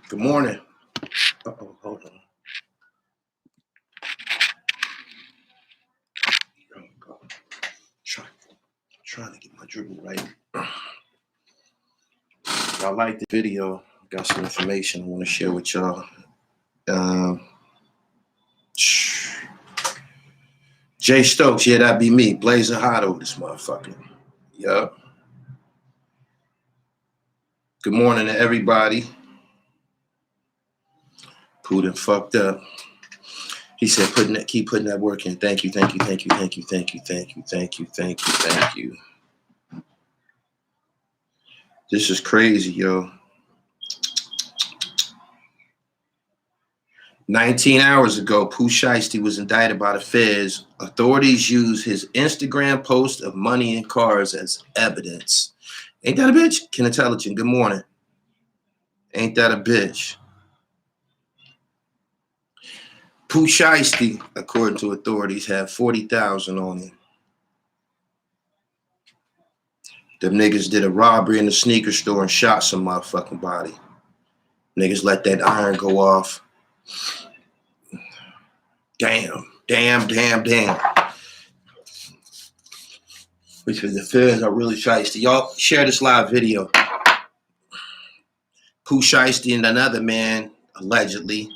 Good morning. Uh-oh, hold on. There we go. Trying to get my dribble right. Y'all like the video? Got some information I want to share with y'all. Jay Stokes, yeah, that'd be me. Blazing hot over this motherfucker. Yup. Good morning to everybody. Pooh done fucked up. He said, keep putting that work in. Thank you. This is crazy, yo. 19 hours ago, Pooh Shiesty was indicted by the feds. Authorities used his Instagram post of money and cars as evidence. Ain't that a bitch? Ken Intelligent, good morning. Ain't that a bitch? Pooh Shiesty, according to authorities, had 40,000 on him. Them niggas did a robbery in the sneaker store and shot some motherfucking body. Niggas let that iron go off. Damn. Because the feds are really shiesty. Y'all share this live video. Pooh Shiesty and another man, allegedly.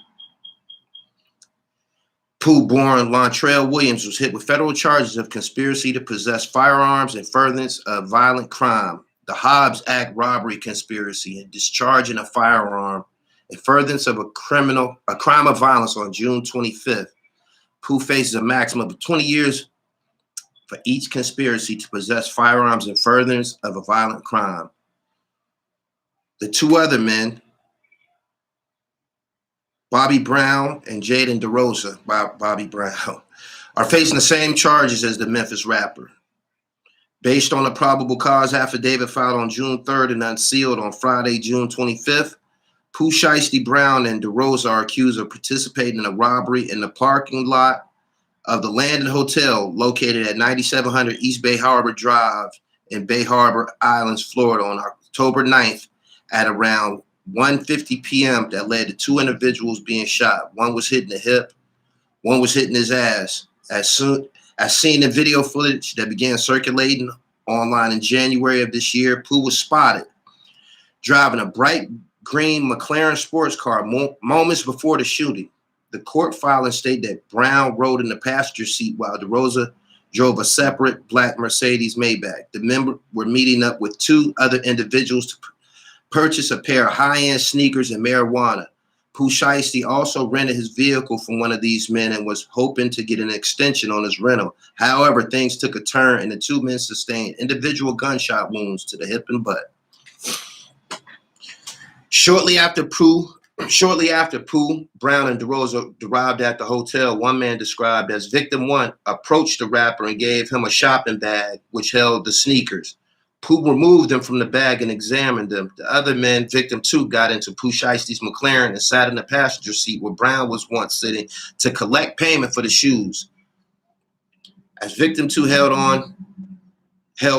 Pooh, born Lontrell Williams, was hit with federal charges of conspiracy to possess firearms and furtherance of violent crime, the Hobbs Act robbery conspiracy, and discharging a firearm and furtherance of a crime of violence on June 25th. Pooh faces a maximum of 20 years for each conspiracy to possess firearms and furtherance of a violent crime. The two other men, Bobby Brown and Jaden DeRosa, Bobby Brown, are facing the same charges as the Memphis rapper. Based on a probable cause affidavit filed on June 3rd and unsealed on Friday, June 25th, Pooh Shiesty, Brown, and DeRosa are accused of participating in a robbery in the parking lot of the Landon Hotel located at 9700 East Bay Harbor Drive in Bay Harbor Islands, Florida on October 9th at around 1:50 p.m. that led to two individuals being shot. One was hit in the hip, one was hit in his ass. As seen in video footage that began circulating online in January of this year, Pooh was spotted driving a bright green McLaren sports car moments before the shooting. The court filing stated that Brown rode in the passenger seat while DeRosa drove a separate black Mercedes Maybach. The men were meeting up with two other individuals to purchase a pair of high-end sneakers and marijuana. Pooh Shiesty also rented his vehicle from one of these men and was hoping to get an extension on his rental. However, things took a turn and the two men sustained individual gunshot wounds to the hip and butt. Shortly after Pooh, Brown, and DeRosa arrived at the hotel, one man described as Victim 1 approached the rapper and gave him a shopping bag which held the sneakers. Pooh removed them from the bag and examined them. The other men, Victim 2, got into Pooh Shiesty's McLaren and sat in the passenger seat where Brown was once sitting to collect payment for the shoes. As Victim 2 held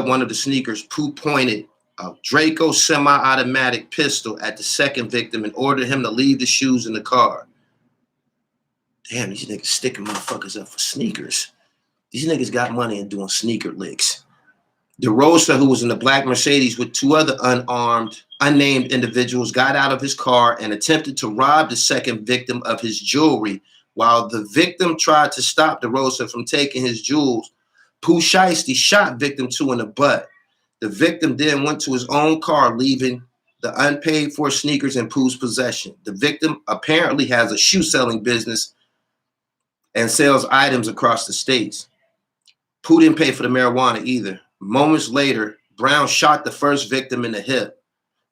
one of the sneakers, Pooh pointed a Draco semi-automatic pistol at the second victim and ordered him to leave the shoes in the car. Damn, these niggas sticking motherfuckers up for sneakers. These niggas got money and doing sneaker licks. DeRosa, who was in the black Mercedes with two other unnamed individuals, got out of his car and attempted to rob the second victim of his jewelry. While the victim tried to stop DeRosa from taking his jewels, Pooh Shiesty shot Victim 2 in the butt. The victim then went to his own car, leaving the unpaid for sneakers in Pooh's possession. The victim apparently has a shoe selling business and sells items across the states. Pooh didn't pay for the marijuana either. Moments later, Brown shot the first victim in the hip.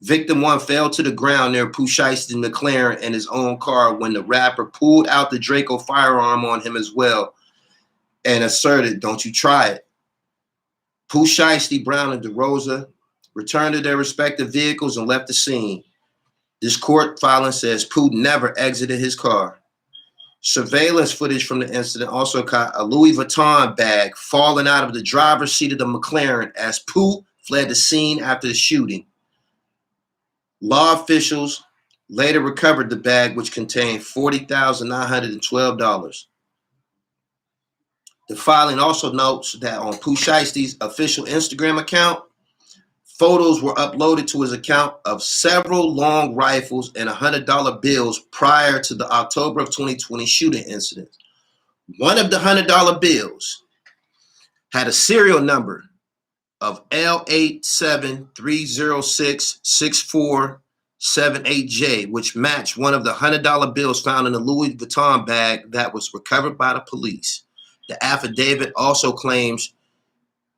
Victim 1 fell to the ground near Pooh Shiesty's McLaren in his own car when the rapper pulled out the Draco firearm on him as well and asserted, "Don't you try it." Pooh Shiesty, Brown, and DeRosa returned to their respective vehicles and left the scene. This court filing says Pooh never exited his car. Surveillance footage from the incident also caught a Louis Vuitton bag falling out of the driver's seat of the McLaren as Pooh fled the scene after the shooting. Law officials later recovered the bag, which contained $40,912. The filing also notes that on Pooh Shiesty's official Instagram account, photos were uploaded to his account of several long rifles and $100 bills prior to the October of 2020 shooting incident. One of the $100 bills had a serial number of L8730664778J, which matched one of the $100 bills found in a Louis Vuitton bag that was recovered by the police. The affidavit also claims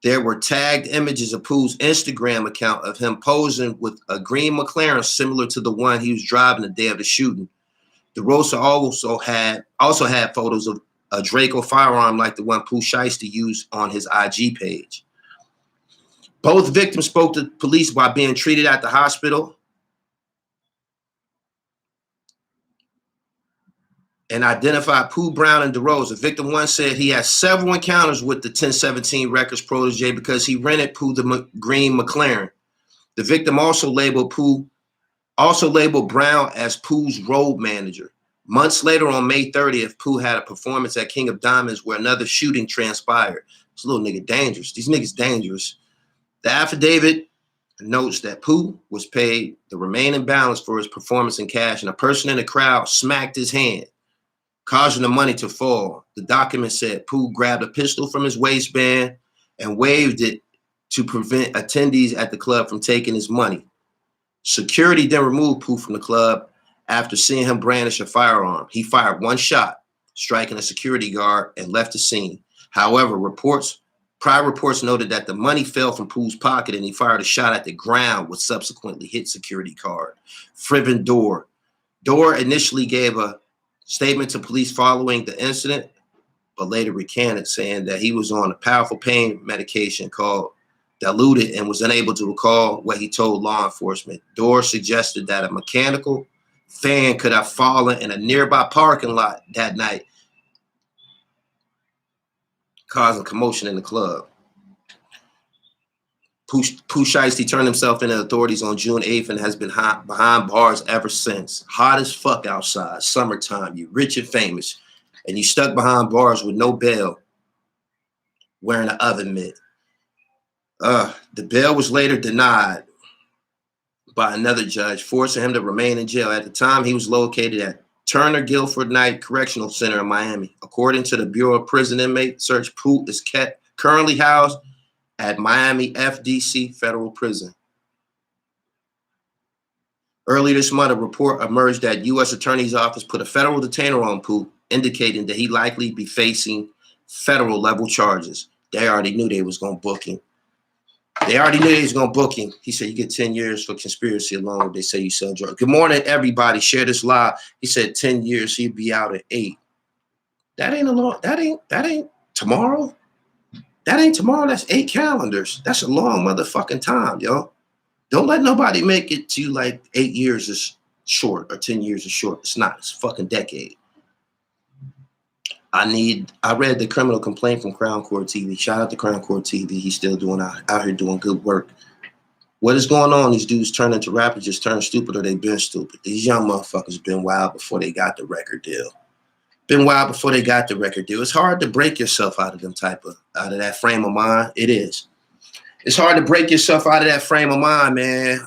there were tagged images of Pooh's Instagram account of him posing with a green McLaren similar to the one he was driving the day of the shooting. DeRosa also had photos of a Draco firearm like the one Pooh Shiesty used on his IG page. Both victims spoke to police while being treated at the hospital and identified Pooh, Brown, and DeRosa. Victim 1 said he had several encounters with the 1017 Records protege because he rented Pooh the green McLaren. The victim also labeled Brown as Pooh's road manager. Months later, on May 30th, Pooh had a performance at King of Diamonds where another shooting transpired. This little nigga dangerous. These niggas dangerous. The affidavit notes that Pooh was paid the remaining balance for his performance in cash, and a person in the crowd smacked his hand, causing the money to fall. The document said Pooh grabbed a pistol from his waistband and waved it to prevent attendees at the club from taking his money. Security then removed Pooh from the club after seeing him brandish a firearm. He fired one shot, striking a security guard, and left the scene. However, prior reports noted that the money fell from Pooh's pocket and he fired a shot at the ground, which subsequently hit security guard Frivin Dorr. Dorr initially gave a statement to police following the incident, but later recanted, saying that he was on a powerful pain medication called Diluted and was unable to recall what he told law enforcement. Dorr suggested that a mechanical fan could have fallen in a nearby parking lot that night, causing commotion in the club. Pooh Shiesty turned himself into authorities on June 8th and has been behind bars ever since. Hot as fuck outside, summertime, you rich and famous, and you stuck behind bars with no bail, wearing an oven mitt. The bail was later denied by another judge, forcing him to remain in jail. At the time, he was located at Turner Guilford Knight Correctional Center in Miami. According to the Bureau of Prison Inmate Search, Pooh is currently housed at Miami FDC Federal Prison. Earlier this month, a report emerged that U.S. Attorney's Office put a federal detainer on Pooh, indicating that he'd likely be facing federal level charges. They already knew they was going to book him. He said, you get 10 years for conspiracy alone. They say you sell drugs. Good morning, everybody. Share this live. He said 10 years, he'd be out at 8. That ain't tomorrow. That ain't tomorrow. That's 8 calendars. That's a long motherfucking time, yo. Don't let nobody make it to you like 8 years is short or 10 years is short. It's not. It's a fucking decade. I read the criminal complaint from Crown Court TV. Shout out to Crown Court TV. He's still out here doing good work. What is going on? These dudes turn into rappers, just turn stupid, or they been stupid. These young motherfuckers been wild before they got the record deal. It's hard to break yourself out of that frame of mind. It is. It's hard to break yourself out of that frame of mind, man.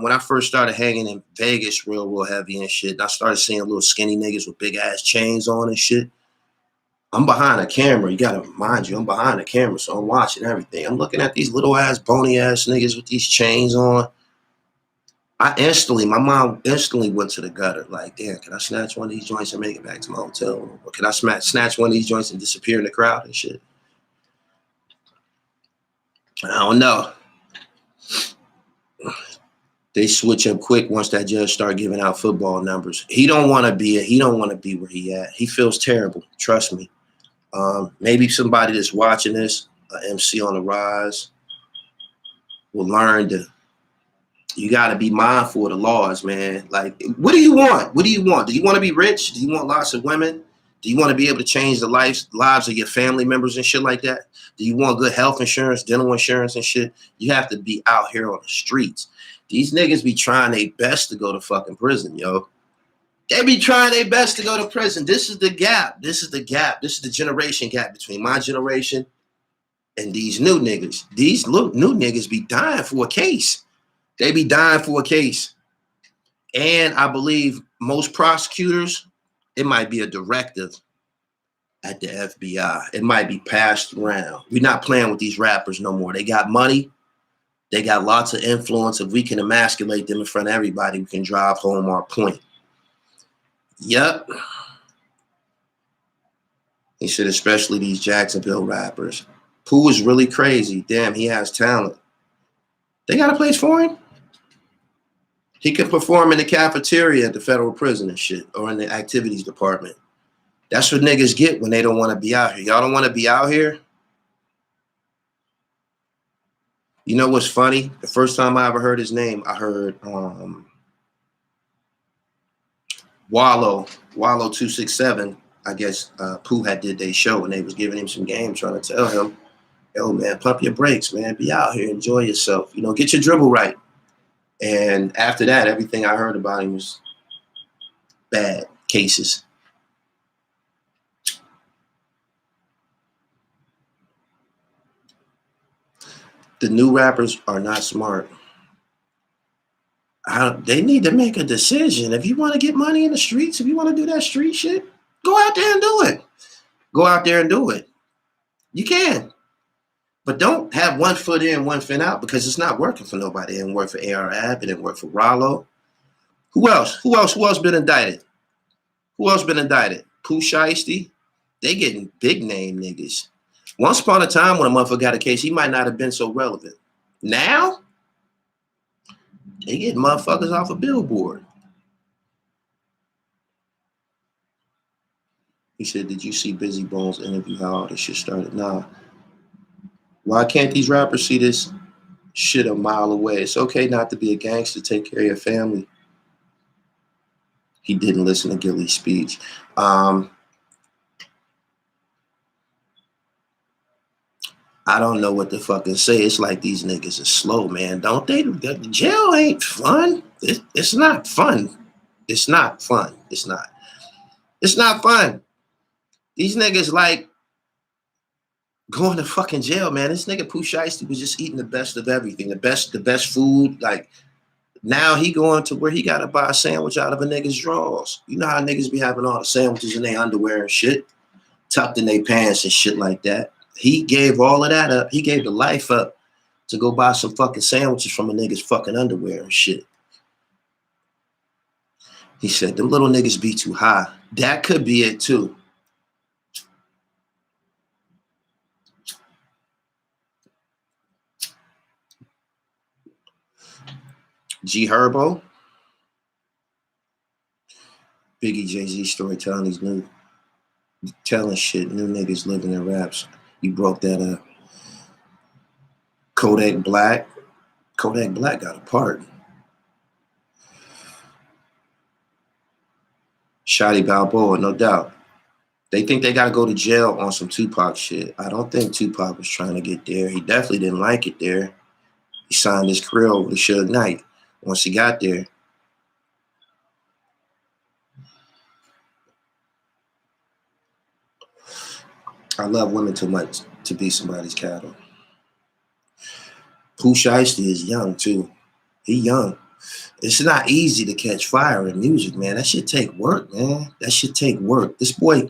When I first started hanging in Vegas real heavy and shit, and I started seeing little skinny niggas with big ass chains on and shit. I'm behind a camera. You gotta mind you, I'm behind a camera, so I'm watching everything. I'm looking at these little ass, bony ass niggas with these chains on. My mom instantly went to the gutter. Like, damn, can I snatch one of these joints and make it back to my hotel room? Or can I snatch one of these joints and disappear in the crowd and shit? I don't know. They switch up quick once that judge start giving out football numbers. He don't want to be where he at. He feels terrible. Trust me. Maybe somebody that's watching this, MC on the rise, will learn you got to be mindful of the laws, man. Like, what do you want? Do you want to be rich? Do you want lots of women? Do you want to be able to change the lives of your family members and shit like that? Do you want good health insurance, dental insurance and shit? You have to be out here on the streets. These niggas be trying their best to go to fucking prison, yo. They be trying their best to go to prison. This is the gap. This is the gap. This is the generation gap between my generation and these new niggas. These new niggas be dying for a case. They be dying for a case. And I believe most prosecutors, it might be a directive at the FBI. It might be passed around. We're not playing with these rappers no more. They got money. They got lots of influence. If we can emasculate them in front of everybody, we can drive home our point. Yep. He said, especially these Jacksonville rappers. Pooh is really crazy. Damn, he has talent. They got a place for him? He could perform in the cafeteria at the federal prison and shit, or in the activities department. That's what niggas get when they don't want to be out here. Y'all don't want to be out here? You know what's funny? The first time I ever heard his name, I heard Wallow 267. I guess Pooh had did their show and they was giving him some game, trying to tell him, yo, man, pump your brakes, man. Be out here, enjoy yourself. You know, get your dribble right. And after that, everything I heard about him was bad cases. The new rappers are not smart. They need to make a decision. If you want to get money in the streets, if you want to do that street shit, go out there and do it. Go out there and do it. You can. But don't have one foot in, one foot out, because it's not working for nobody. It didn't work for AR-AB. It didn't work for Rollo. Who else? Who else been indicted? Who else been indicted? Pooh, Shiesty. They getting big name niggas. Once upon a time when a motherfucker got a case, he might not have been so relevant. Now, they get motherfuckers off a billboard. He said, did you see Busy Bones interview how all this shit started? Nah. Why can't these rappers see this shit a mile away? It's okay not to be a gangster, take care of your family. He didn't listen to Gilly's speech. I don't know what to fucking say. It's like these niggas are slow, man. Don't they? The jail ain't fun. It's not fun. It's not fun. It's not. It's not fun. These niggas like going to fucking jail, man. This nigga Pooh Shiesty was just eating the best of everything. The best food. Like, now he going to where he got to buy a sandwich out of a nigga's drawers. You know how niggas be having all the sandwiches in their underwear and shit, tucked in their pants and shit like that. He gave all of that up. He gave the life up to go buy some fucking sandwiches from a nigga's fucking underwear and shit. He said, them little niggas be too high. That could be it too. G Herbo. Biggie Jay-Z storytelling, these new telling shit, new niggas living in raps. You broke that up. Kodak Black got a part. Shotty Balboa, no doubt. They think they got to go to jail on some Tupac shit. I don't think Tupac was trying to get there. He definitely didn't like it there. He signed his career over to Suge Knight once he got there. I love women too much to be somebody's cattle. Pooh Shiesty is young too. He young. It's not easy to catch fire in music, man. That shit take work, man. That shit take work. This boy,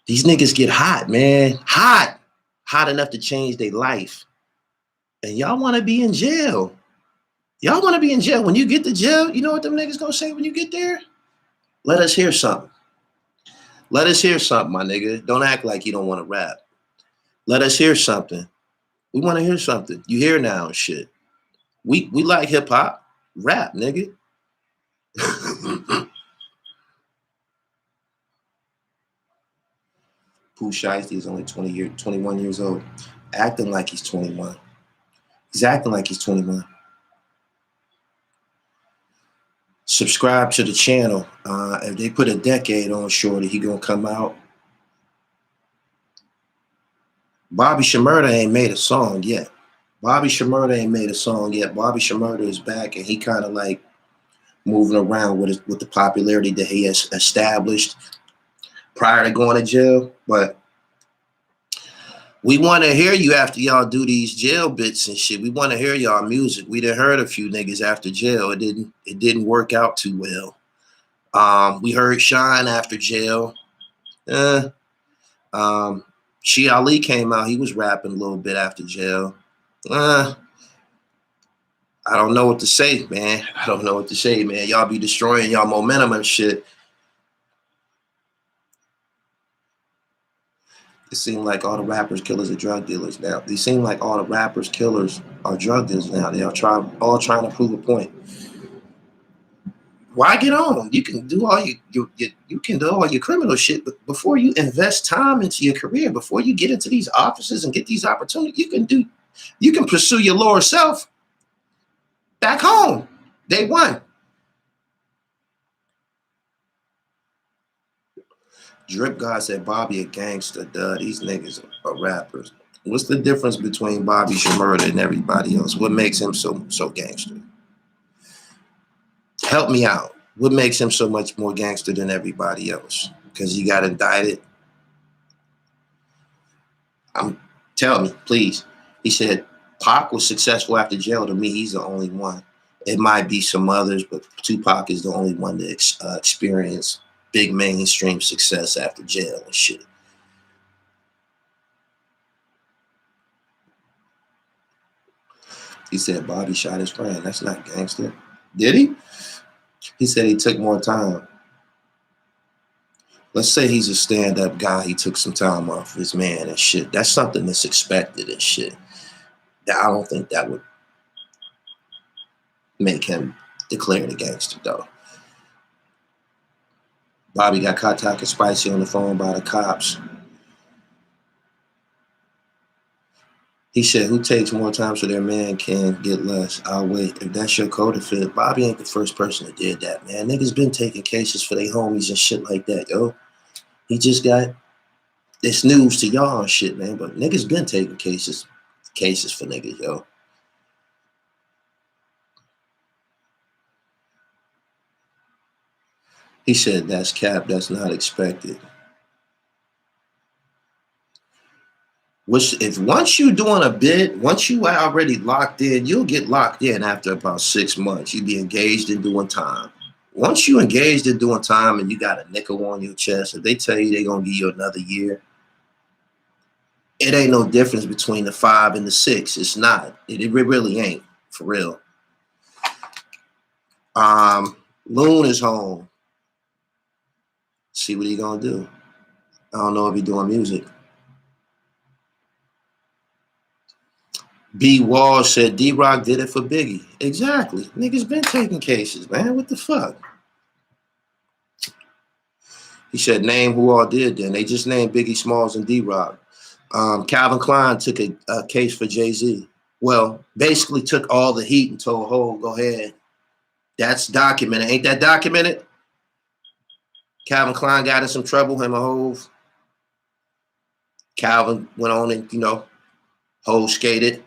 these niggas get hot, man. Hot. Hot enough to change their life. And y'all want to be in jail. Y'all want to be in jail. When you get to jail, you know what them niggas gonna say when you get there? Let us hear something. Let us hear something, my nigga. Don't act like you don't want to rap. Let us hear something. We want to hear something. You hear now and shit. We like hip hop. Rap, nigga. Pooh Shiesty is only 21 years old. Acting like he's 21. He's acting like he's 21. Subscribe to the channel. If they put a decade on Shorty, he gonna come out. Bobby Shmurda ain't made a song yet. Bobby Shmurda ain't made a song yet. Bobby Shmurda is back, and he kind of like moving around with the popularity that he has established prior to going to jail. But we want to hear you after y'all do these jail bits and shit. We want to hear y'all music. We done heard a few niggas after jail. It didn't work out too well. We heard Shine after jail. Shi Ali came out. He was rapping a little bit after jail. I don't know what to say, man. I don't know what to say, man. Y'all be destroying y'all momentum and shit. It seems like all the rappers, killers, are drug dealers now. They seem like all the rappers, killers, are drug dealers now. They are all trying to prove a point. Why get on? You can do all you can do all your criminal shit, but before you invest time into your career, before you get into these offices and get these opportunities, you can pursue your lower self back home. Day one. Drip God said Bobby a gangster, duh. These niggas are rappers. What's the difference between Bobby Shmurda and everybody else? What makes him so gangster? Help me out. What makes him so much more gangster than everybody else? Because he got indicted? Tell me, please. He said Pac was successful after jail. To me, he's the only one. It might be some others, but Tupac is the only one that experienced big mainstream success after jail and shit. He said Bobby shot his friend. That's not gangster. Did he? He said he took more time. Let's say he's a stand-up guy. He took some time off his man and shit. That's something that's expected and shit. I don't think that would make him declared a gangster, though. Bobby got caught talking spicy on the phone by the cops. He said, who takes more time so their man can get less? I'll wait. If that's your code of fit, Bobby ain't the first person that did that, man. Niggas been taking cases for their homies and shit like that, yo. He just got this news to y'all and shit, man. But niggas been taking cases for niggas, yo. He said, that's cap, that's not expected. If once you doing a bit, once you are already locked in, you'll get locked in after about 6 months. You be engaged in doing time. Once you engaged in doing time and you got a nickel on your chest, if they tell you they're gonna give you another year, it ain't no difference between the 5 and the 6. It's not. It really ain't, for real. Loon is home. See what he gonna do. I don't know if he doing music. B. Walsh said D-Rock did it for Biggie. Exactly. Niggas been taking cases, man. What the fuck? He said, name who all did then. They just named Biggie Smalls and D-Rock. Calvin Klein took a case for Jay-Z. Well, basically took all the heat and told Ho, go ahead. That's documented. Ain't that documented? Calvin Klein got in some trouble, him and Hove. Calvin went on and, Hove skated.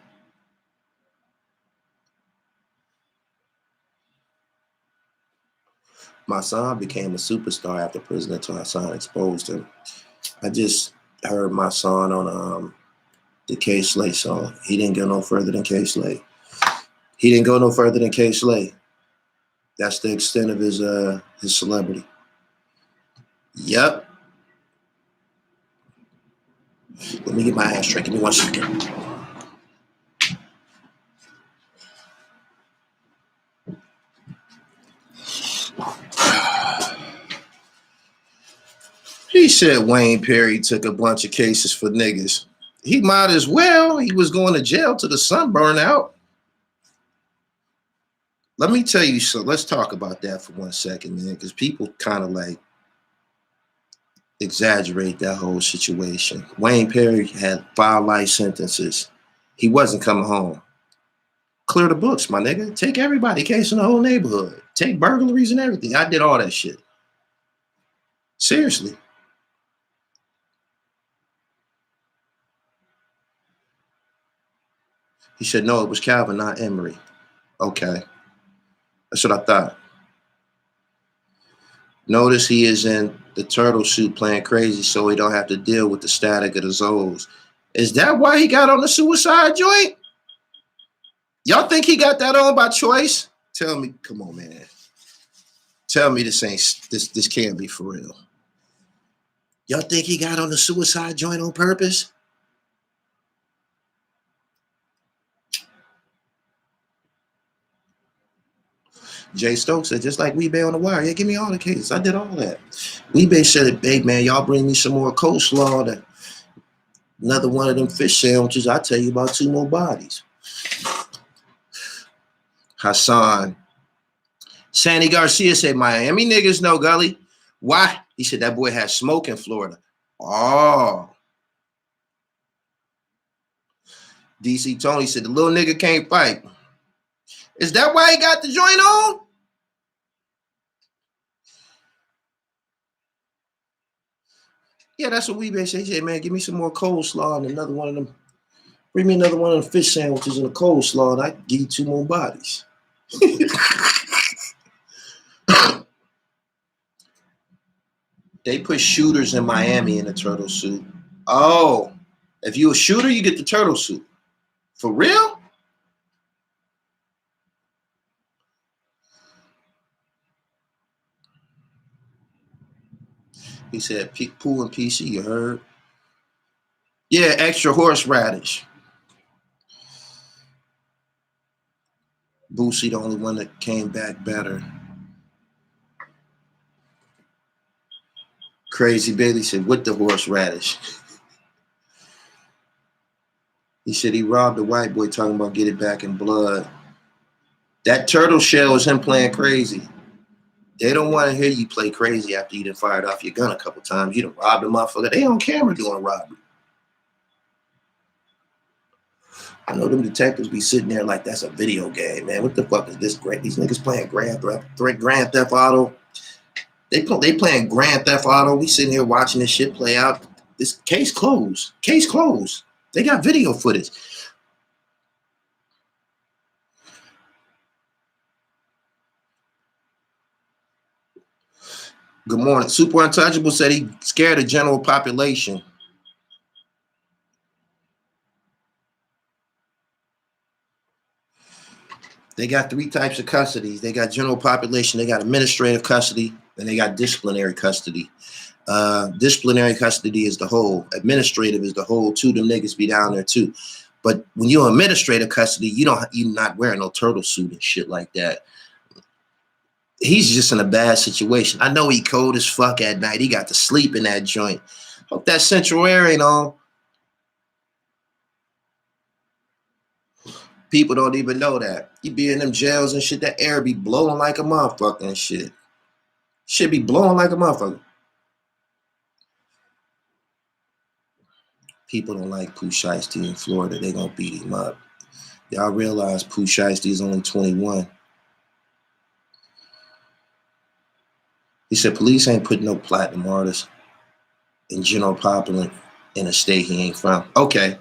My son became a superstar after prison until my son exposed him. I just heard my son on the K Slay song. He didn't go no further than K Slay. He didn't go no further than K Slay. That's the extent of his celebrity. Yep. Let me get my ashtray. Give me 1 second. He said Wayne Perry took a bunch of cases for niggas. He might as well. He was going to jail till the sun burned out. Let me tell you so. Let's talk about that for 1 second, man, because people kind of like exaggerate that whole situation. Wayne Perry had 5 life sentences. He wasn't coming home. Clear the books, my nigga. Take everybody case in the whole neighborhood. Take burglaries and everything. I did all that shit. Seriously. He said, no, it was Calvin, not Emery. Okay. That's what I thought. Notice he is in the turtle suit playing crazy so he don't have to deal with the static of the Zoes. Is that why he got on the suicide joint? Y'all think he got that on by choice? Tell me, come on, man. Tell me this can't be for real. Y'all think he got on the suicide joint on purpose? Jay Stokes said, just like Weebay on the wire. Yeah, give me all the cases. I did all that. Weebay said, hey, man, y'all bring me some more coleslaw. Another one of them fish sandwiches. I'll tell you about 2 more bodies. Hassan. Sandy Garcia said, Miami niggas know Gully. Why? He said, that boy has smoke in Florida. Oh. DC Tony said, the little nigga can't fight. Is that why he got the joint on? Yeah, that's what Weebay said. He said, man, give me some more coleslaw and another one of them. Bring me another one of them fish sandwiches and a coleslaw, and I can give you 2 more bodies. They put shooters in Miami in a turtle suit. Oh, if you a shooter, you get the turtle suit. For real? He said, Pooh and PC, you heard? Yeah, extra horseradish. Boosie, the only one that came back better. Crazy Bailey said, with the horseradish. He said he robbed a white boy talking about get it back in blood. That turtle shell is him playing crazy. They don't want to hear you play crazy after you done fired off your gun a couple times. You done robbed a motherfucker. They on camera doing a robbery. I know them detectives be sitting there like that's a video game, man. What the fuck is this? Great? These niggas playing Grand Theft Auto. They playing Grand Theft Auto. We sitting here watching this shit play out. This case closed. Case closed. They got video footage. Good morning. Super Untouchable said he scared the general population. They got 3 types of custody. They got general population, they got administrative custody, and they got disciplinary custody. Disciplinary custody is the whole. Administrative is the whole too. Them niggas be down there too. But when you're in administrative custody, you're not wearing no turtle suit and shit like that. He's just in a bad situation. I know he cold as fuck at night. He got to sleep in that joint. Hope that central air ain't on. People don't even know that. You be in them jails and shit, that air be blowing like a motherfucker and shit. Shit be blowing like a motherfucker. People don't like Pooh Shiesty in Florida. They gonna beat him up. Y'all realize Pooh Shiesty is only 21. He said police ain't putting no platinum artists in general population in a state he ain't from. Okay.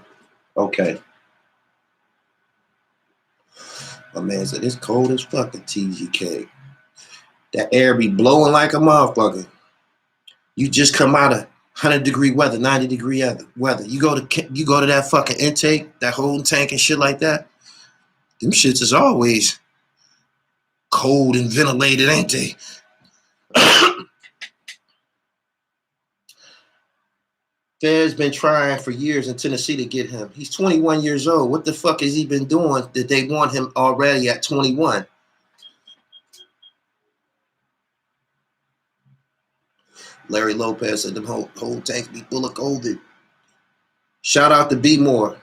My man said it's cold as fuck at TGK. That air be blowing like a motherfucker. You just come out of 100-degree weather, 90-degree weather. You go to that fucking intake, that whole tank and shit like that. Them shits is always cold and ventilated, ain't they? Fed's been trying for years in Tennessee to get him. He's 21 years old. What the fuck has he been doing that they want him already at 21? Larry Lopez said the whole tanks be full of COVID. Shout out to B More.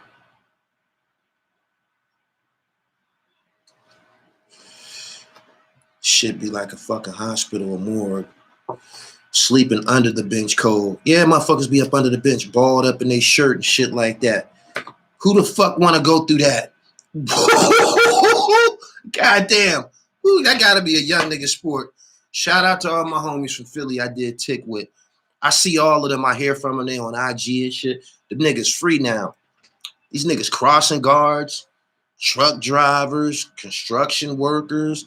Shit be like a fucking hospital or morgue. Sleeping under the bench cold. Yeah, motherfuckers be up under the bench, balled up in their shirt and shit like that. Who the fuck want to go through that? God damn. Ooh, that gotta be a young nigga sport. Shout out to all my homies from Philly I did tick with. I see all of them. I hear from them. They on IG and shit. The niggas free now. These niggas crossing guards. truck drivers, construction workers.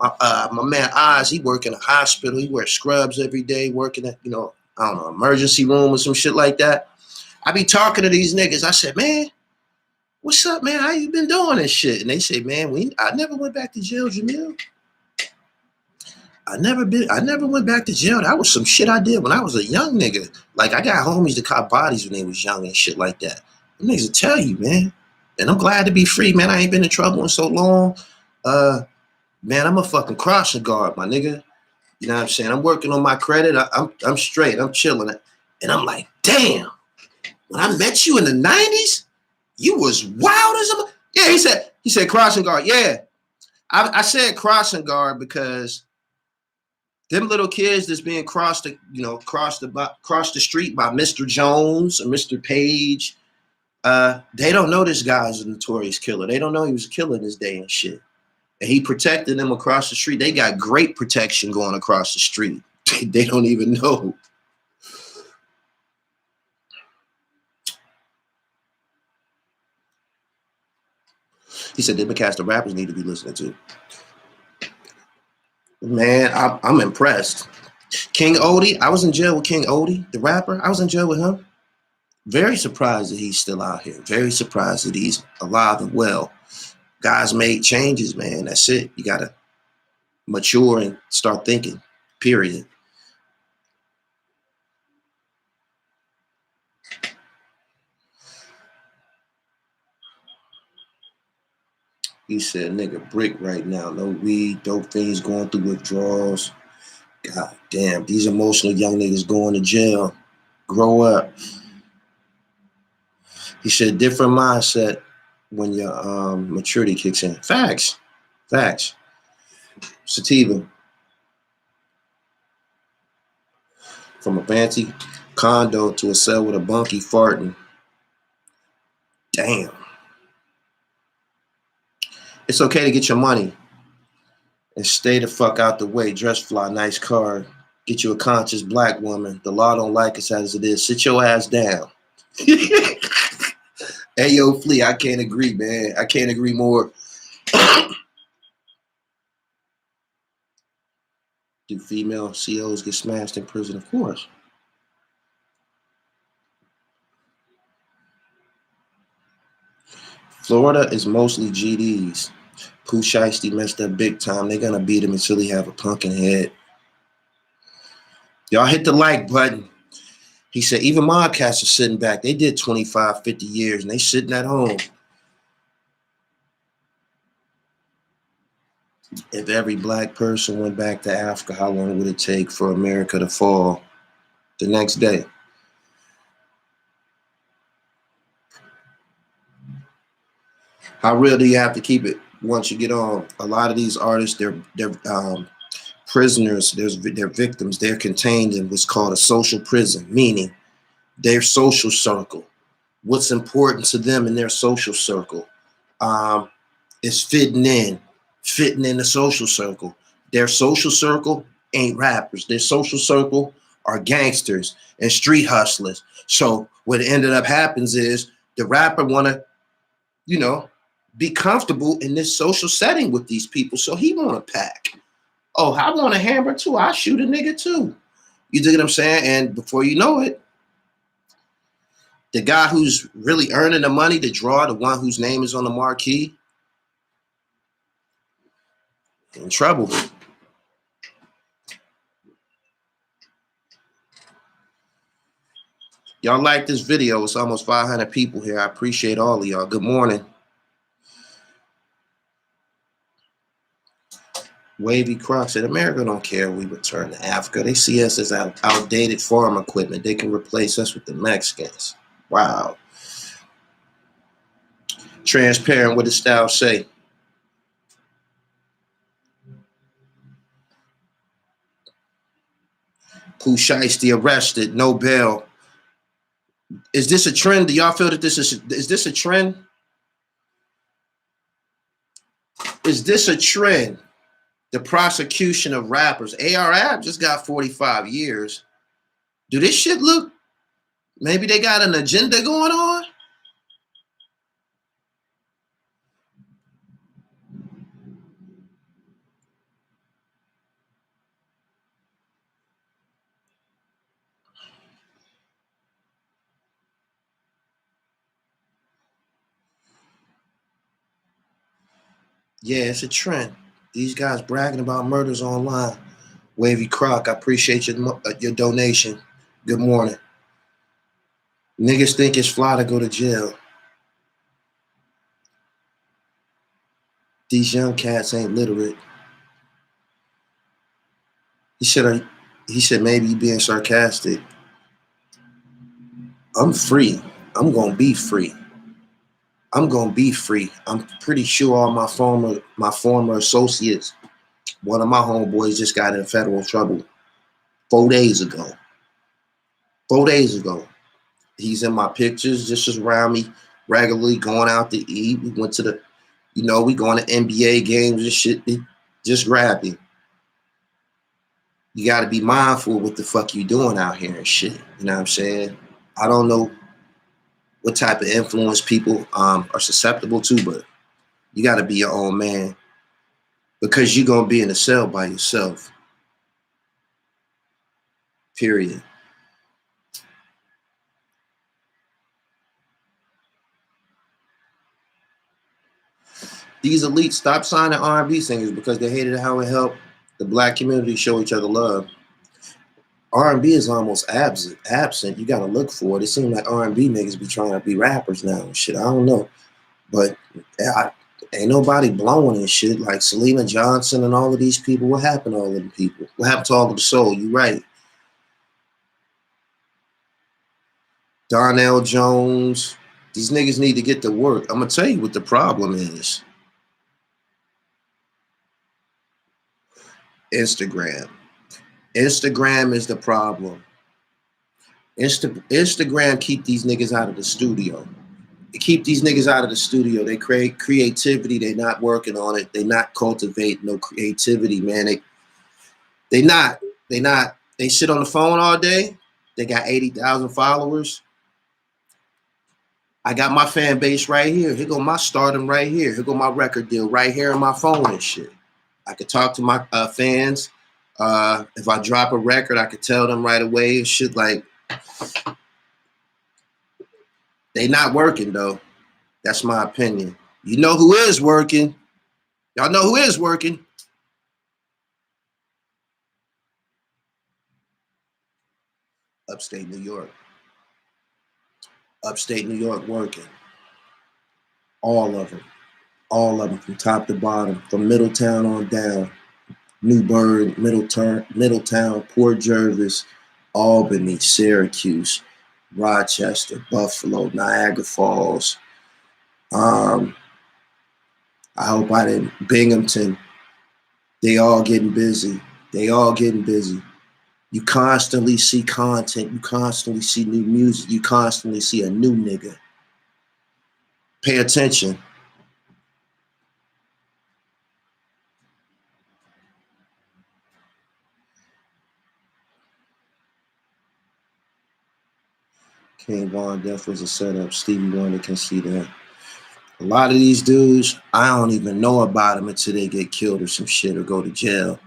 My man Oz, he work in a hospital. He wears scrubs every day, working at, I don't know, emergency room or some shit like that. I be talking to these niggas. I said, man, what's up, man? How you been doing and shit? And they say, man, I never went back to jail, Jamil. I never went back to jail. That was some shit I did when I was a young nigga. Like, I got homies that caught bodies when they was young and shit like that. Them niggas will tell you, man. And I'm glad to be free, man. I ain't been in trouble in so long. Man, I'm a fucking crossing guard, my nigga. You know what I'm saying? I'm working on my credit. I'm straight. I'm chilling. And I'm like, damn. When I met you in the 90s, you was wild as a... Yeah, he said crossing guard. Yeah. I said crossing guard because them little kids that's being crossed the street by Mr. Jones or Mr. Page, they don't know this guy's a notorious killer. They don't know he was a killer this day and shit. And he protected them across the street. They got great protection going across the street. They don't even know. He said, them cast the rappers need to be listening to. Man, I'm impressed. King Odie, I was in jail with King Odie, the rapper. I was in jail with him. Very surprised that he's still out here. Very surprised that he's alive and well. Guys made changes, man. That's it. You got to mature and start thinking, period. He said, nigga, brick right now. No weed, dope fiends going through withdrawals. God damn, these emotional young niggas going to jail. Grow up. He said, different mindset when your maturity kicks in. Facts. Sativa. From a fancy condo to a cell with a bunkie farting. Damn. It's okay to get your money and stay the fuck out the way. Dress fly, nice car. Get you a conscious black woman. The law don't like us as it is. Sit your ass down. Hey, yo, Flea, I can't agree, man. I can't agree more. Do female COs get smashed in prison? Of course. Florida is mostly GDs. Pooh Shiesty messed up big time. They're going to beat him until he have a pumpkin head. Y'all hit the like button. He said, even Mobcats are sitting back. They did 25, 50 years, and they sitting at home. If every black person went back to Africa, how long would it take for America to fall? The next day. How real do you have to keep it once you get on? A lot of these artists, they're prisoners, they're victims. They're contained in what's called a social prison, meaning their social circle. What's important to them in their social circle is fitting in the social circle. Their social circle ain't rappers. Their social circle are gangsters and street hustlers. So what ended up happens is the rapper want to, be comfortable in this social setting with these people. So he want to pack. Oh, I want a hammer too. I shoot a nigga too. You dig what I'm saying? And before you know it, the guy who's really earning the money to draw, the one whose name is on the marquee, in trouble. Y'all like this video. It's almost 500 people here. I appreciate all of y'all. Good morning. Wavy Croc said, America don't care if we return to Africa. They see us as outdated farm equipment. They can replace us with the Mexicans. Wow. Transparent, what does style say? Pooh Shiesty arrested, no bail. Is this a trend? Do y'all feel that is this a trend? Is this a trend? The prosecution of rappers. AR-AB just got 45 years. Do this shit look, maybe they got an agenda going on? Yeah, it's a trend. These guys bragging about murders online. Wavy Croc, I appreciate your donation. Good morning. Niggas think it's fly to go to jail. These young cats ain't literate. He said, he said maybe you being sarcastic. I'm free. I'm gonna be free. I'm gonna be free. I'm pretty sure all my former associates, one of my homeboys just got in federal trouble 4 days ago. 4 days ago. He's in my pictures, just around me regularly, going out to eat. We went to we going to NBA games and shit. They just grabbed him. You got to be mindful of what the fuck you doing out here and shit. You know what I'm saying? I don't know what type of influence people are susceptible to, but you got to be your own man because you're going to be in a cell by yourself, period. These elites stop signing R&B singers because they hated how it helped the black community show each other love. R&B is almost absent. You got to look for it. It seems like R&B niggas be trying to be rappers now and shit. I don't know. But ain't nobody blowing and shit like Selena Johnson and all of these people. What happened to all of them people? What happened to all of the soul? You right. Darnell Jones. These niggas need to get to work. I'm going to tell you what the problem is. Instagram. Instagram is the problem. Instagram keep these niggas out of the studio. They keep these niggas out of the studio. They create creativity. They're not working on it. They not cultivate no creativity, man. They not. They not. They sit on the phone all day. They got 80,000 followers. I got my fan base right here. Here go my stardom right here. Here go my record deal right here on my phone and shit. I could talk to my fans. If I drop a record, I could tell them right away and shit. Like, they not working though. That's my opinion. You know who is working? Y'all know who is working? Upstate New York. Upstate New York working. All of them. All of them from top to bottom. From Middletown on down. Newburgh, Middletown, Port Jervis, Albany, Syracuse, Rochester, Buffalo, Niagara Falls. I hope I didn't. Binghamton. They all getting busy. They all getting busy. You constantly see content. You constantly see new music. You constantly see a new nigga. Pay attention. King Von Death was a setup. Stevie Wonder can see that. A lot of these dudes, I don't even know about them until they get killed or some shit or go to jail.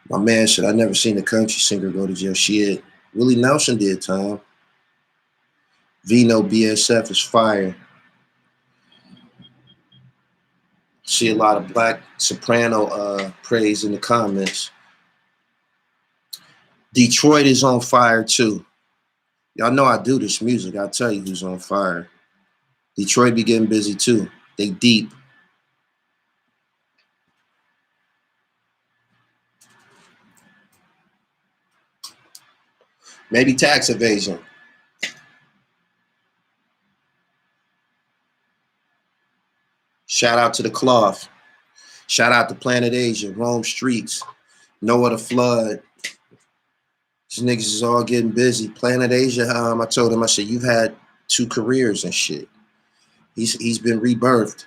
My man said, I never seen a country singer go to jail. Shit. Willie Nelson did time. Vino BSF is fire. See a lot of black soprano praise in the comments. Detroit is on fire too. Y'all know I do this music. I'll tell you who's on fire. Detroit be getting busy too. They deep. Maybe tax evasion. Shout out to the Cloth. Shout out to Planet Asia, Rome Streets, Noah the Flood. These niggas is all getting busy. Planet Asia, I told him, I said, you've had 2 careers and shit. He's been rebirthed.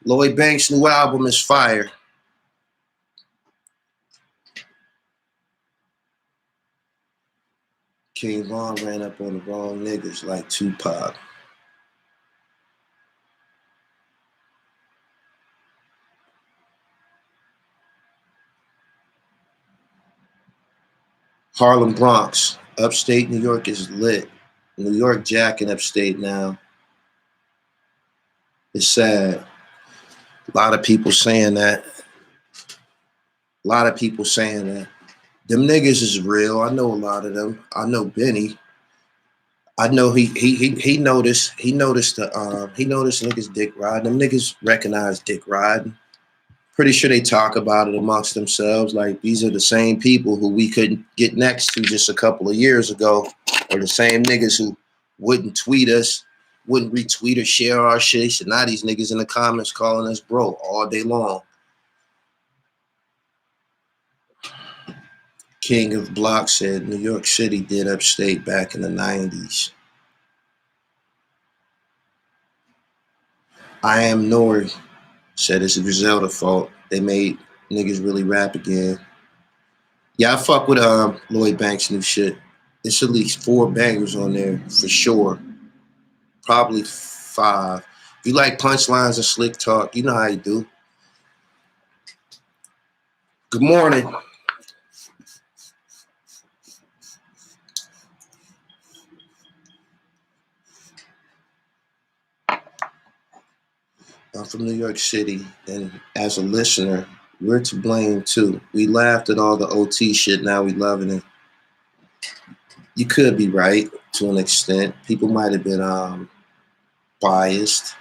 Lloyd Banks' new album is fire. King Von ran up on the wrong niggas like Tupac. Harlem Bronx. Upstate New York is lit. New York jacking upstate now. It's sad. A lot of people saying that. A lot of people saying that. Them niggas is real. I know a lot of them. I know Benny. I know he noticed he noticed niggas dick riding. Them niggas recognize dick riding. Pretty sure they talk about it amongst themselves. Like these are the same people who we couldn't get next to just a couple of years ago, or the same niggas who wouldn't tweet us, wouldn't retweet or share our shit. So now these niggas in the comments calling us bro all day long. King of Block said New York City did upstate back in the 90s. I am Nori said it's a Griselda fault. They made niggas really rap again. Yeah, I fuck with Lloyd Banks' new shit. It's at least 4 bangers on there for sure. Probably 5. If you like punchlines and slick talk, you know how you do. Good morning. I'm from New York City, and as a listener, we're to blame too. We laughed at all the OT shit, now we loving it. You could be right to an extent. People might have been biased.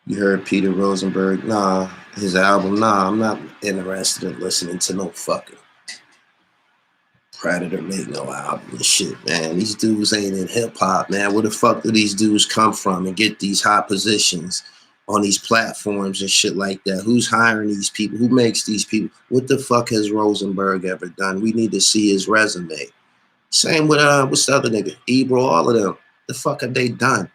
You heard Peter Rosenberg, nah, his album, nah, I'm not interested in listening to no fucking Predator make no album and shit, man. These dudes ain't in hip hop, man. Where the fuck do these dudes come from and get these high positions on these platforms and shit like that? Who's hiring these people? Who makes these people? What the fuck has Rosenberg ever done? We need to see his resume. Same with what's the other nigga? Ebro, all of them. The fuck have they done?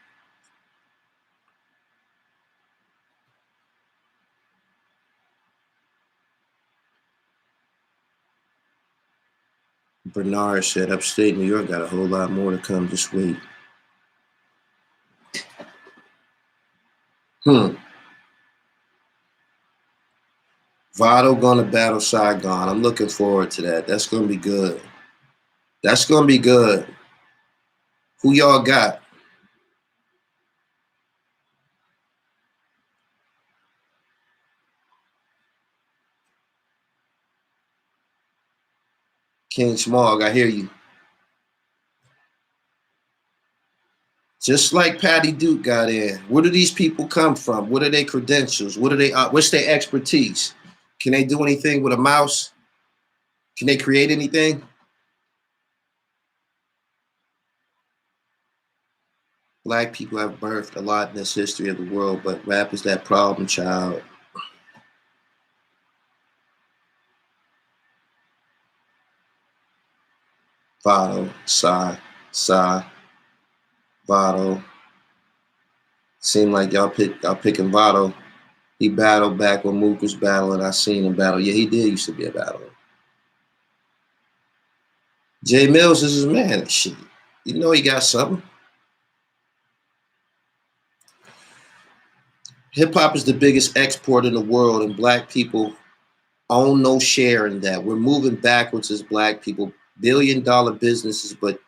Bernard said upstate New York got a whole lot more to come. Just wait. Votto gonna battle Saigon. I'm looking forward to that. That's gonna be good. That's gonna be good. Who y'all got? King Smog, I hear you. Just like Patty Duke got in. Where do these people come from? What are their credentials? What are they? What's their expertise? Can they do anything with a mouse? Can they create anything? Black people have birthed a lot in this history of the world, but rap is that problem child. Votto, Sai, Votto. Seem like y'all picking Votto. He battled back when Mook was battling. I seen him battle. Yeah, he did used to be a battler. Jay Mills is his man. Shit. You know he got something. Hip hop is the biggest export in the world, and black people own no share in that. We're moving backwards as black people. $1 billion businesses, but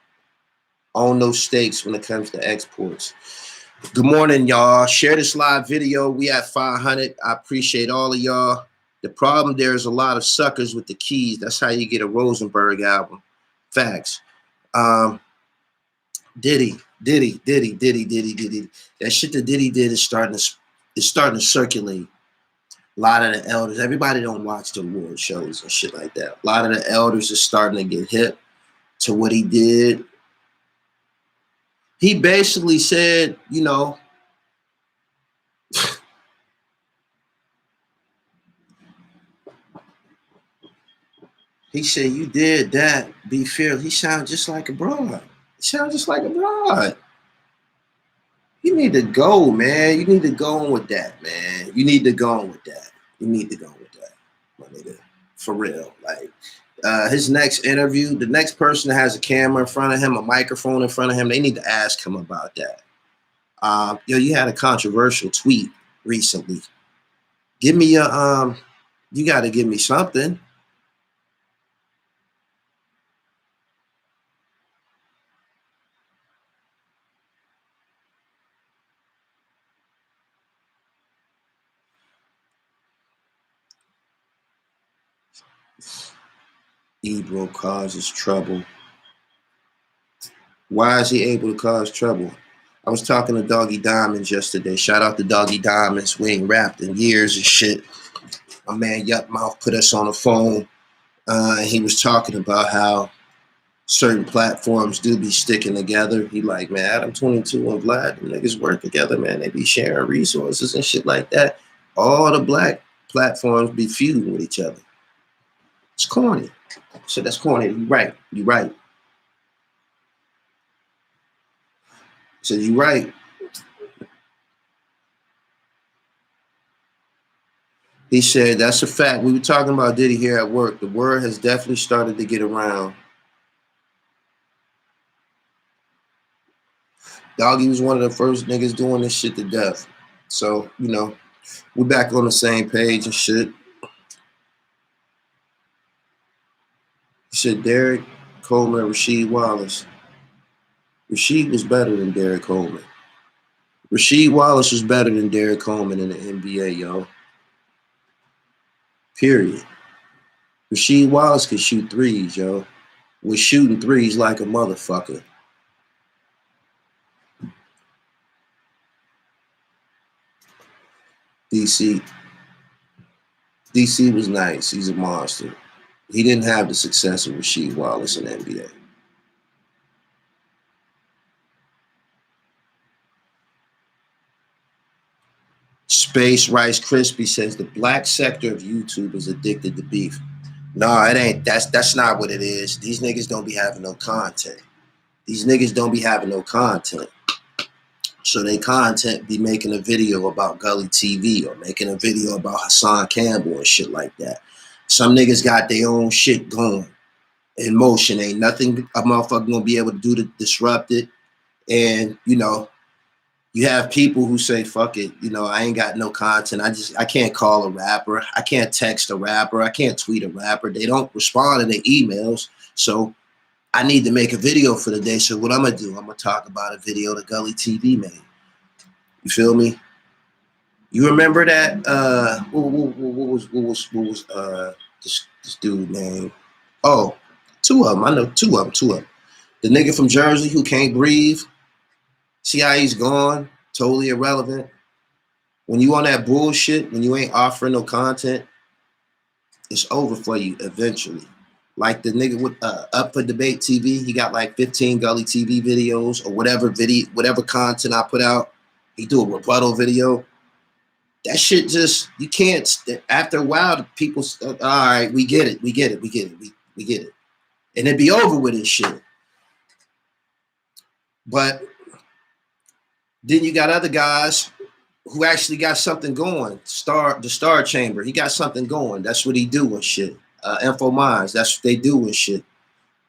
own no stakes when it comes to exports. Good morning, y'all. Share this live video. We at 500. I appreciate all of y'all. The problem there is a lot of suckers with the keys. That's how you get a Rosenberg album. Facts. Diddy. That shit that Diddy did is starting to circulate. A lot of the elders, everybody don't watch the award shows and shit like that. A lot of the elders are starting to get hip to what he did. He basically said, you know, he said, you did that, be fearless. He sounds just like a broad. He sounds just like a broad. You need to go, man. You need to go on with that, man. You need to go on with that. You need to go on with that, my nigga. For real. Like, his next interview, the next person that has a camera in front of him, a microphone in front of him, they need to ask him about that. You had a controversial tweet recently. Give me a, you got to give me something. Ebro causes trouble. Why is he able to cause trouble? I was talking to Doggy Diamonds yesterday. Shout out to Doggy Diamonds. We ain't rapped in years and shit. My man Yup Mouth put us on the phone. He was talking about how certain platforms do be sticking together. He like, man, Adam 22 and Vlad, them niggas work together, man. They be sharing resources and shit like that. All the black platforms be feuding with each other. It's corny. So that's corny. You right. You right. So you right. He said, that's a fact. We were talking about Diddy here at work. The word has definitely started to get around. Doggy was one of the first niggas doing this shit to death. So, you know, we're back on the same page and shit. He said, Derek Coleman, Rasheed Wallace. Rasheed was better than Derek Coleman. Rasheed Wallace was better than Derek Coleman in the NBA, yo. Period. Rasheed Wallace could shoot threes, yo. Was shooting threes like a motherfucker. DC was nice. He's a monster. He didn't have the success of Rasheed Wallace in the NBA. Space Rice Krispie says the black sector of YouTube is addicted to beef. No, it ain't. That's not what it is. These niggas don't be having no content. These niggas don't be having no content. So they content be making a video about Gully TV or making a video about Hassan Campbell and shit like that. Some niggas got their own shit going in motion. Ain't nothing a motherfucker gonna be able to do to disrupt it. And, you know, you have people who say, fuck it, you know, I ain't got no content. I can't call a rapper. I can't text a rapper. I can't tweet a rapper. They don't respond to their emails. So I need to make a video for the day. So what I'm going to do, I'm going to talk about a video that Gully TV made. You feel me? You remember that? What was this dude name? Oh, two of them. I know two of them. The nigga from Jersey who can't breathe. See how he's gone? Totally irrelevant. When you on that bullshit, when you ain't offering no content, it's over for you eventually. Like the nigga with Up for Debate TV, he got like 15 Gully TV videos or whatever content I put out. He do a rebuttal video. That shit just, you can't, after a while, people, all right, we get it. And it'd be over with this shit. But then you got other guys who actually got something going. The Star Chamber, he got something going. That's what he do and shit. Info Minds, that's what they do and shit.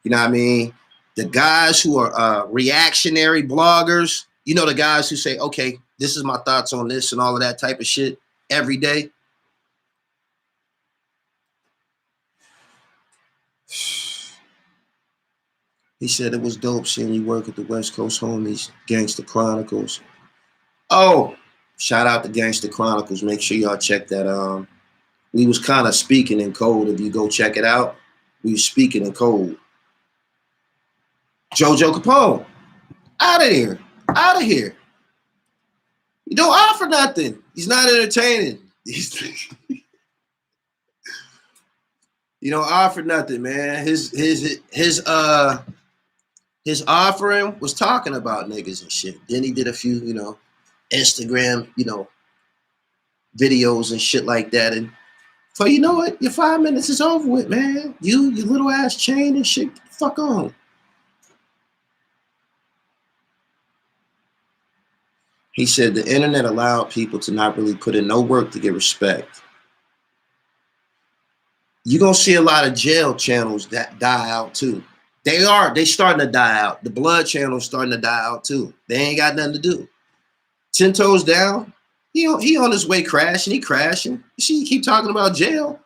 You know what I mean? The guys who are reactionary bloggers, you know, the guys who say, okay, this is my thoughts on this and all of that type of shit every day. He said it was dope seeing you work at the West Coast Homies, Gangsta Chronicles. Oh, shout out to Gangsta Chronicles. Make sure y'all check that. We was kind of speaking in code. If you go check it out, we was speaking in code. Jojo Capone, out of here. You don't offer nothing. He's not entertaining. You don't offer nothing, man. His offering was talking about niggas and shit. Then he did a few, you know, Instagram, you know, videos and shit like that. And so you know what? Your 5 minutes is over with, man. Your little ass chain and shit, fuck on. He said the internet allowed people to not really put in no work to get respect. You're going to see a lot of jail channels that die out too. They starting to die out. The blood channel's starting to die out too. They ain't got nothing to do. 10 Toes Down, he on his way crashing. He crashing. You see, he keep talking about jail.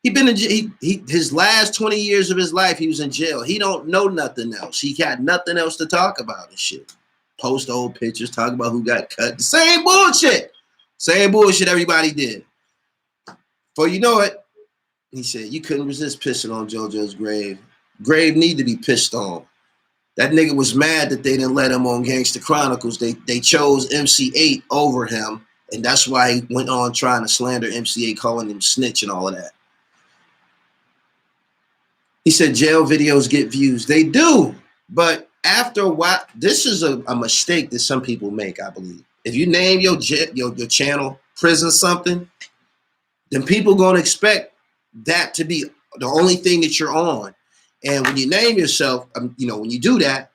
He been in jail. His last 20 years of his life, he was in jail. He don't know nothing else. He got nothing else to talk about and shit. Post old pictures, talk about who got cut. The same bullshit. Same bullshit everybody did. For you know it, He said, you couldn't resist pissing on JoJo's grave. Grave need to be pissed on. That nigga was mad that they didn't let him on Gangsta Chronicles. They chose MC8 over him, and that's why he went on trying to slander MC8, calling him snitch and all of that. He said jail videos get views. They do, but after a while, this is a mistake that some people make, I believe. If you name your channel Prison Something, then people gonna expect that to be the only thing that you're on. And when you name yourself, when you do that,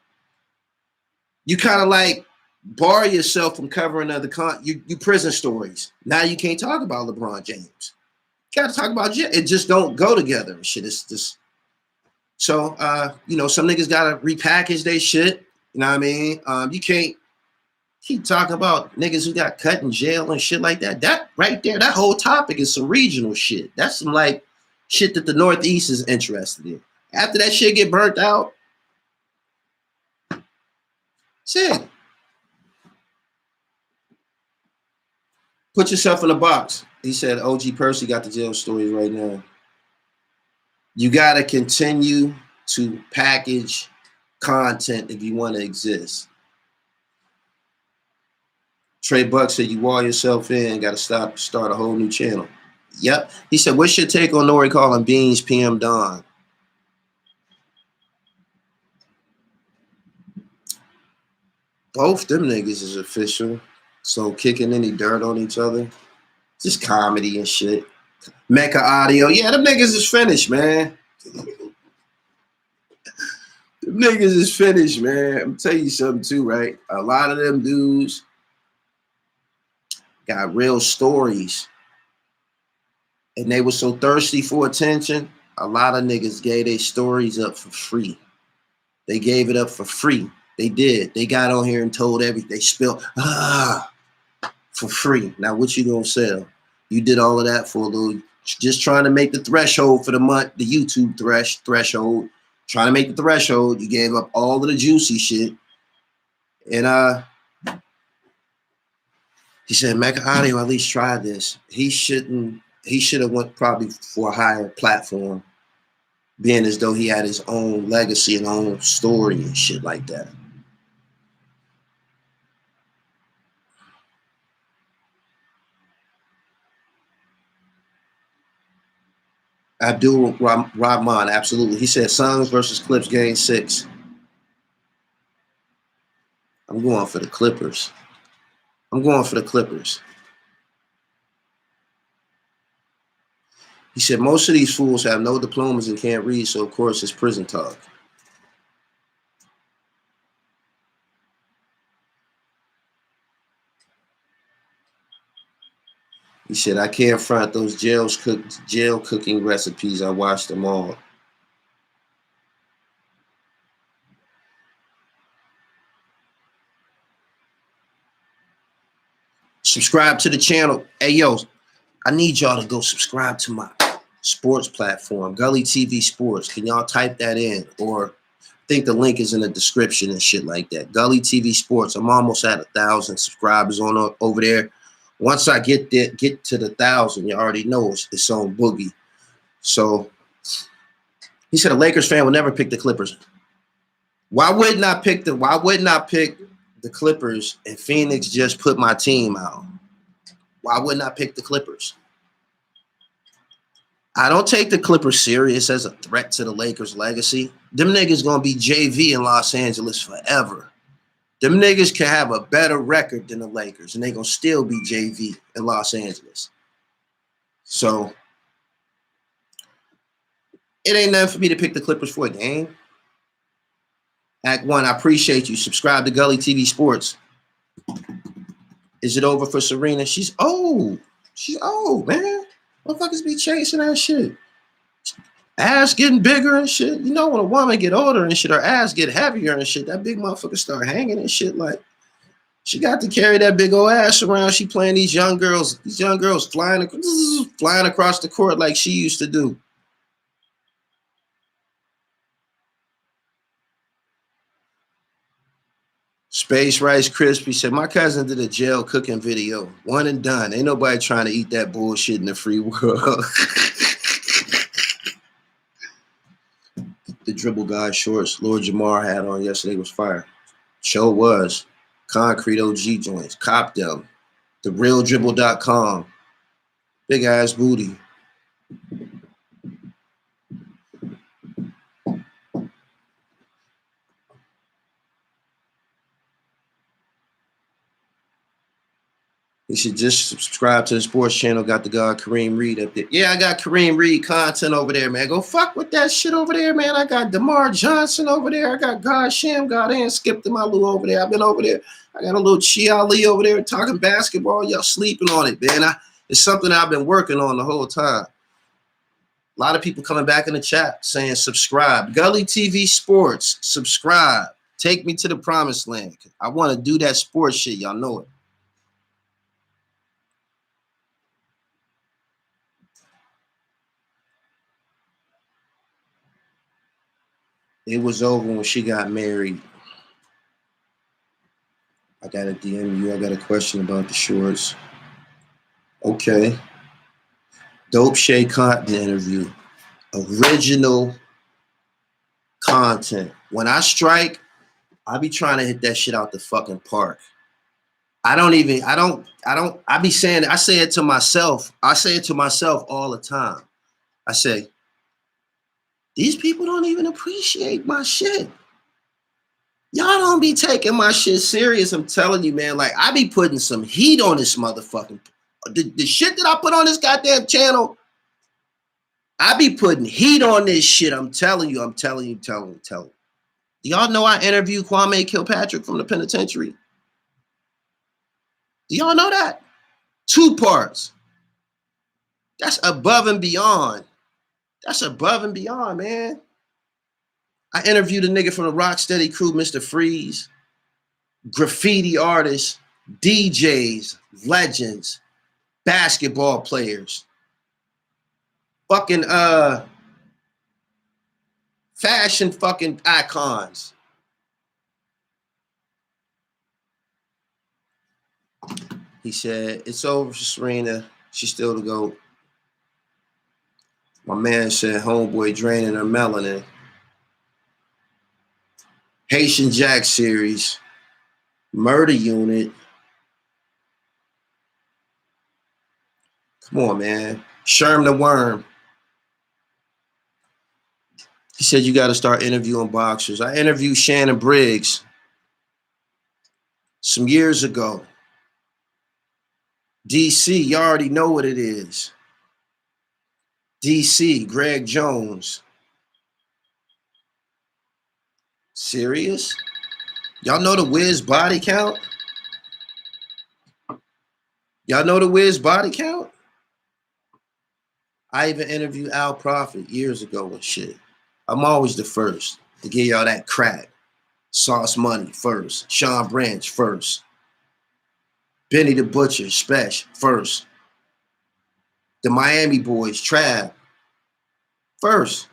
you kind of like bar yourself from covering other you prison stories. Now you can't talk about LeBron James. You got to talk about it. Just don't go together and shit. It's just so some niggas got to repackage their shit. You know what I mean? You can't keep talking about niggas who got cut in jail and shit like that. That right there, that whole topic is some regional shit. That's some like shit that the Northeast is interested in. After that shit get burnt out, shit. Put yourself in a box. He said OG Percy got the jail stories right now. You got to continue to package content if you want to exist. Trey Buck said you wall yourself in, got to start a whole new channel. Yep. He said, what's your take on Nori calling Beans PM Don? Both them niggas is official. So kicking any dirt on each other. Just comedy and shit. Mecca Audio. Yeah, them niggas is finished, man. Them niggas is finished, man. I'm tell you something too, right? A lot of them dudes got real stories. And they were so thirsty for attention, a lot of niggas gave their stories up for free. They gave it up for free. They did. They got on here and told everything. They spilled for free. Now, what you gonna sell? You did all of that for a little, just trying to make the threshold for the month, the YouTube threshold. Trying to make the threshold. You gave up all of the juicy shit. And he said, Mecca Audio at least try this. He should have went probably for a higher platform, being as though he had his own legacy and own story and shit like that. Abdul Rahman, absolutely. He said Suns versus Clips game 6. I'm going for the Clippers. I'm going for the Clippers. He said most of these fools have no diplomas and can't read, so of course it's prison talk. He said, I can't front those jail cooking recipes. I watched them all. Subscribe to the channel. Hey, yo, I need y'all to go subscribe to my sports platform, Gully TV Sports. Can y'all type that in? Or I think the link is in the description and shit like that. Gully TV Sports. I'm almost at 1,000 subscribers over there. Once I get to the 1,000, you already know it's on Boogie. So he said a Lakers fan would never pick the Clippers. Why wouldn't I pick the Clippers and Phoenix just put my team out? Why wouldn't I pick the Clippers? I don't take the Clippers serious as a threat to the Lakers' legacy. Them niggas gonna be JV in Los Angeles forever. Them niggas can have a better record than the Lakers, and they gonna still be JV in Los Angeles. So it ain't nothing for me to pick the Clippers for a game. Act 1, I appreciate you. Subscribe to Gully TV Sports. Is it over for Serena? She's old. She's old, man. Motherfuckers be chasing that shit. Ass getting bigger and shit. You know when a woman get older and shit, her ass get heavier and shit, that big motherfucker start hanging and shit. Like, she got to carry that big old ass around. She playing these young girls flying across the court like she used to do. Space Rice Crispy said, my cousin did a jail cooking video. One and done. Ain't nobody trying to eat that bullshit in the free world. dribble guy shorts Lord Jamar had on yesterday was fire. Show was. Concrete OG joints. Cop them. TheRealDribble.com. Big ass booty. You should just subscribe to the sports channel. Got the guy Kareem Reed up there. Yeah, I got Kareem Reed content over there, man. Go fuck with that shit over there, man. I got DeMar Johnson over there. I got God Sham, God and Skip Malu over there. I've been over there. I got a little Chi Ali over there talking basketball. Y'all sleeping on it, man. It's something I've been working on the whole time. A lot of people coming back in the chat saying subscribe. Gully TV Sports, subscribe. Take me to the promised land. I want to do that sports shit. Y'all know it. It was over when she got married. I got a DM you. I got a question about the shorts. Okay. Dope Shay Cotton interview. Original content. When I strike, I be trying to hit that shit out the fucking park. I be saying, I say it to myself. I say it to myself all the time. I say, these people don't even appreciate my shit. Y'all don't be taking my shit serious. I'm telling you, man. Like, I be putting some heat on this motherfucking... The shit that I put on this goddamn channel, I be putting heat on this shit. I'm telling you. Do y'all know I interviewed Kwame Kilpatrick from the penitentiary? Do y'all know that? 2 parts. That's above and beyond. That's above and beyond, man. I interviewed a nigga from the Rocksteady crew, Mr. Freeze, graffiti artists, DJs, legends, basketball players, fucking fashion fucking icons. He said, it's over for Serena. She's still the GOAT. My man said, homeboy draining her melanin. Haitian Jack series. Murder Unit. Come on, man. Sherm the Worm. He said, you got to start interviewing boxers. I interviewed Shannon Briggs some years ago. DC, you already know what it is. DC, Greg Jones. Serious? Y'all know the Wiz body count? Y'all know the Wiz body count? I even interviewed Al Prophet years ago and shit. I'm always the first to give y'all that crack. Sauce Money first. Sean Branch first. Benny the Butcher, Special first. The Miami Boys, Trav first.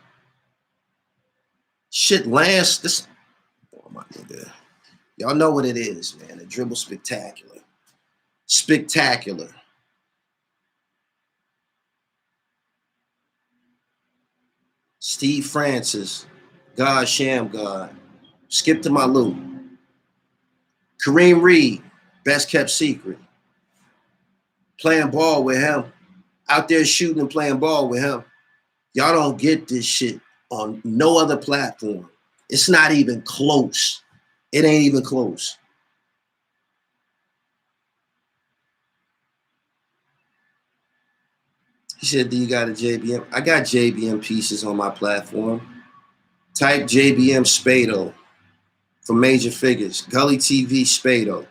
Shit, Lance, this, oh my nigga. Y'all know what it is, man. The dribble spectacular. Spectacular. Steve Francis, God Sham God. Skip to my loop. Kareem Reed, best kept secret. Playing ball with him. Out there shooting and playing ball with him. Y'all don't get this shit on no other platform. It's not even close. It ain't even close. He said, do you got a JBM? I got JBM pieces on my platform. Type JBM Spado for major figures. Gully TV Spado.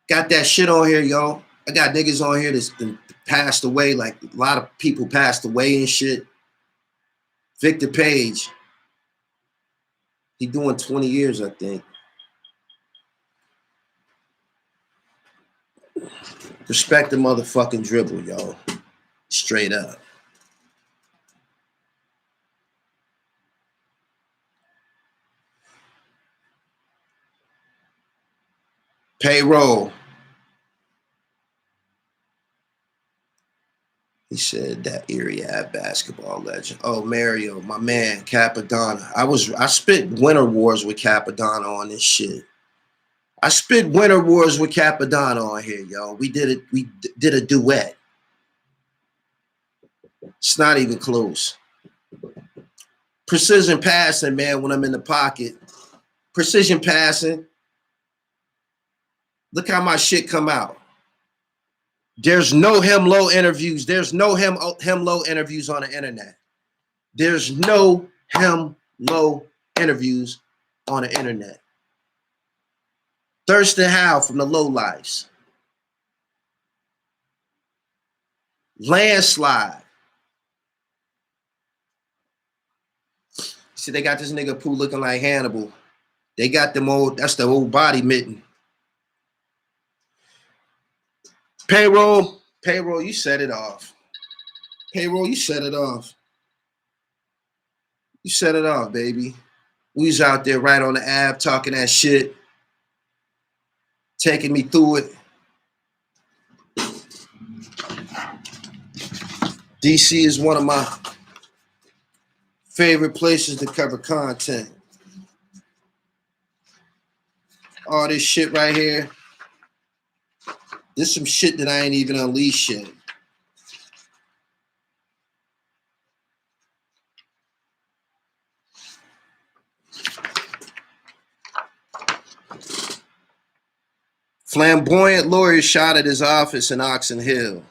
Got that shit on here, y'all. I got niggas on here that's passed away. Like a lot of people passed away and shit. Victor Page. He doing 20 years, I think. Respect the motherfucking dribble, y'all. Straight up. Payroll. He said that Erie Ave basketball legend. Oh, Mario, my man, Capadonna. I spit Winter Wars with Capadonna on this shit. I spit Winter Wars with Capadonna on here, yo. We did it. We did a duet. It's not even close. Precision passing, man, when I'm in the pocket. Precision passing. Look how my shit come out. There's no him low interviews. There's no him low interviews on the internet. There's no him low interviews on the internet. Thurston Howe from the Low Lives. Landslide. See, they got this nigga Pooh looking like Hannibal. They got them old, that's the old body mitten. Payroll, you set it off. Payroll, you set it off. You set it off, baby. We was out there right on the Ave talking that shit. Taking me through it. DC is one of my favorite places to cover content. All this shit right here. This some shit that I ain't even unleashed yet. Flamboyant lawyer shot at his office in Oxon Hill.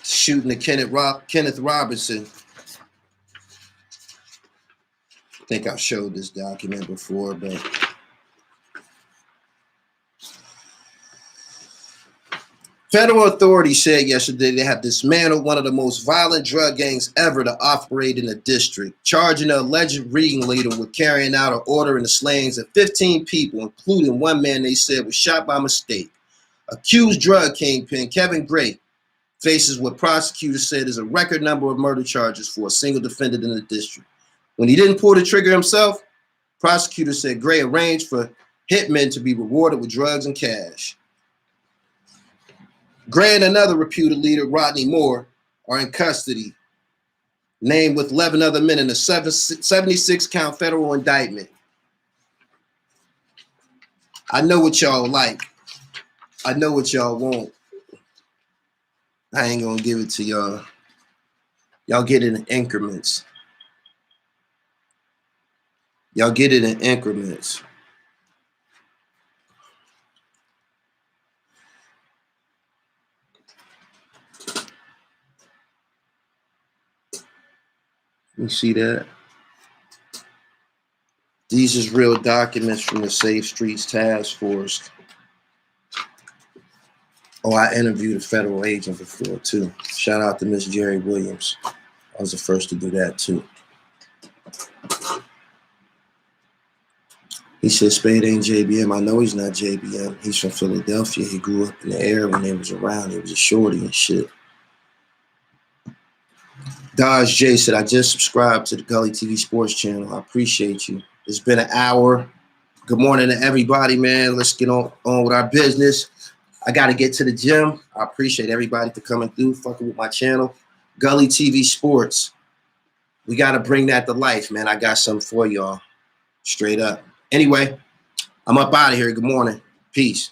Shooting at Kenneth Robinson. I think I've showed this document before, but federal authorities said yesterday they have dismantled one of the most violent drug gangs ever to operate in the district, charging an alleged ringleader with carrying out an order in the slayings of 15 people, including one man they said was shot by mistake. Accused drug kingpin Kevin Gray faces what prosecutors said is a record number of murder charges for a single defendant in the district. When he didn't pull the trigger himself, prosecutors said Gray arranged for hitmen to be rewarded with drugs and cash. Gray and another reputed leader, Rodney Moore, are in custody, named with 11 other men in a 76-count federal indictment. I know what y'all like. I know what y'all want. I ain't gonna give it to y'all. Y'all get it in increments. Y'all get it in increments. You see that? These is real documents from the Safe Streets Task Force. Oh, I interviewed a federal agent before, too. Shout out to Miss Jerry Williams. I was the first to do that, too. He said Spade ain't JBM. I know he's not JBM. He's from Philadelphia. He grew up in the area when they was around. He was a shorty and shit. Dodge J said, I just subscribed to the Gully TV Sports channel. I appreciate you. It's been an hour. Good morning to everybody, man. Let's get on with our business. I got to get to the gym. I appreciate everybody for coming through, fucking with my channel. Gully TV Sports. We got to bring that to life, man. I got something for y'all. Straight up. Anyway, I'm up out of here. Good morning. Peace.